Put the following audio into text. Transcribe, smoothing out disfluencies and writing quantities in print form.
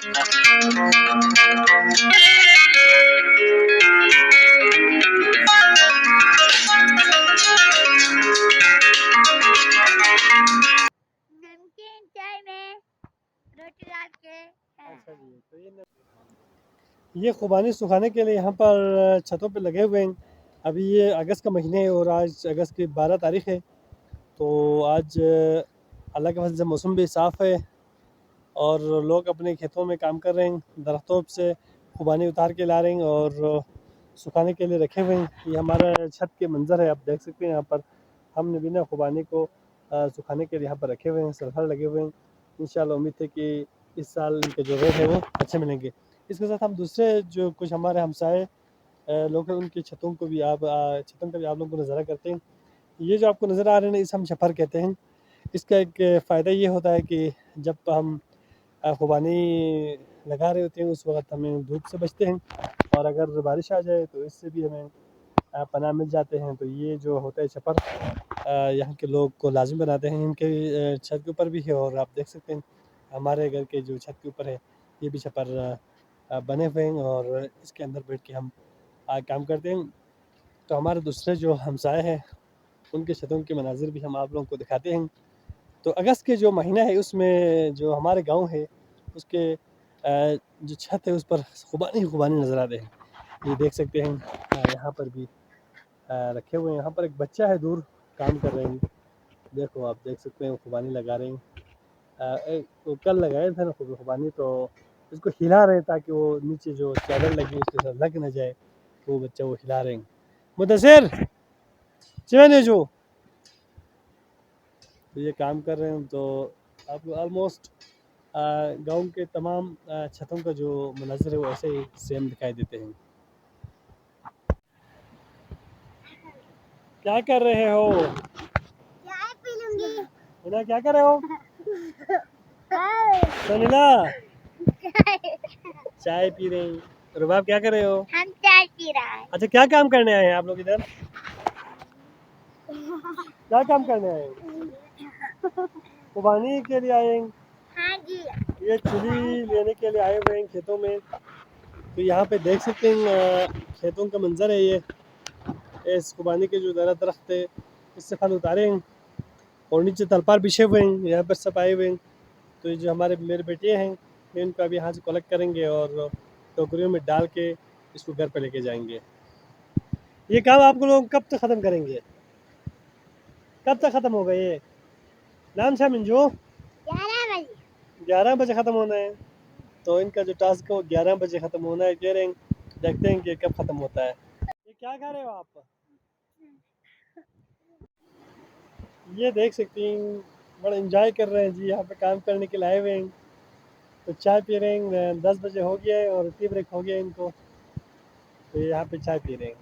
नमकीन चाय में रोटी डाल के अच्छा जी, तो ये खुबानी सुखाने के लिए यहाँ पर छतों पे लगे हुए हैं। अभी ये अगस्त का महीने है और आज अगस्त की 12 तारीख है। तो आज अल्लाह के फजल से मौसम भी साफ़ है और लोग अपने खेतों में काम कर रहे हैं। दरख्तों से खुबानी उतार के ला रहे हैं और सुखाने के लिए रखे हुए हैं। ये हमारा छत के मंज़र है, आप देख सकते हैं। यहाँ पर हमने भी ना खुबानी को सुखाने के लिए यहाँ पर रखे हुए हैं, सरफर लगे हुए हैं। इंशाल्लाह उम्मीद है कि इस साल इनके जो रेट है वो अच्छे मिलेंगे। इसके साथ हम दूसरे जो कुछ हमारे हमसाए लोग हैं उनकी छतों को भी आप लोगों को नज़ारा करते हैं। ये जो आपको नज़र आ रहे हैं इसे हम छपर कहते हैं। इसका एक फ़ायदा ये होता है कि जब हम खुबानी लगा रहे होते हैं उस वक्त हमें धूप से बचते हैं और अगर बारिश आ जाए तो इससे भी हमें पनाह मिल जाते हैं। तो ये जो होता है छपर यहाँ के लोग को लाजिम बनाते हैं। इनके छत के ऊपर भी है और आप देख सकते हैं हमारे घर के जो छत के ऊपर है ये भी छपर बने हुए हैं और इसके अंदर बैठ के हम काम करते हैं। तो हमारे दूसरे जो हमसाए हैं उनके छतों के मनाजिर भी हम आप लोगों को दिखाते हैं। तो अगस्त के जो महीना है उसमें जो हमारे गांव है उसके जो छत है उस पर खुबानी नज़र आते हैं। ये देख सकते हैं यहाँ पर भी रखे हुए हैं। यहाँ पर एक बच्चा है दूर काम कर रहे हैं। देखो आप देख सकते हैं खुबानी लगा रहे हैं। वो कल लगाए थे ना खुबानी, तो इसको हिला रहे हैं ताकि वो नीचे जो चादर लगी उसके साथ लग न जाए। वो बच्चा वो हिला रहे हैं। मुदस्सिर चैन जो तो ये काम कर रहे हैं। तो आप ऑलमोस्ट गांव के तमाम छतों का जो मंजर है वो ऐसे ही सेम दिखाई देते हैं। क्या कर रहे हो? चाय पी लूंगी। सनीला क्या कर रहे हो? सनीला चाय पी रही। रुबाब क्या कर रहे हो? हम चाय पी रहा है। अच्छा, क्या काम करने आए हैं आप लोग इधर? क्या काम करने आए हैं? खुबानी के लिए आए हैं? हाँ जी। ये चुली लेने के लिए आए हुए हैं खेतों में। तो यहाँ पे देख सकते हैं खेतों का मंजर है। ये इस खुबानी के जो दरख्त है इससे फल उतारे हैं और नीचे तलपार बिछे हुए हैं। यहाँ पर सब आए हुए हैं। तो ये जो मेरे बेटियाँ हैं ये इनको अभी यहाँ से कलेक्ट करेंगे और टोकरियों में डाल के इसको घर पे लेके जाएंगे। ये काम आप लोग कब तक ख़त्म करेंगे? कब तक ख़त्म होगा ये? नाम शाह मिंजू 11 बजे। 11 बजे ख़त्म होना है। तो इनका जो टास्क है वो 11 बजे ख़त्म होना है कह रहे हैं। देखते हैं कि कब ख़त्म होता है। ये क्या खा रहे हो आप? ये देख सकती हैं बड़ा इंजॉय कर रहे हैं जी, यहाँ पे काम करने के लिए आए हुए हैं। तो चाय पी रहे हैं। 10 बजे हो गया है और टी ब्रेक हो गया है इनको। तो यहाँ पे चाय पी रहे हैं।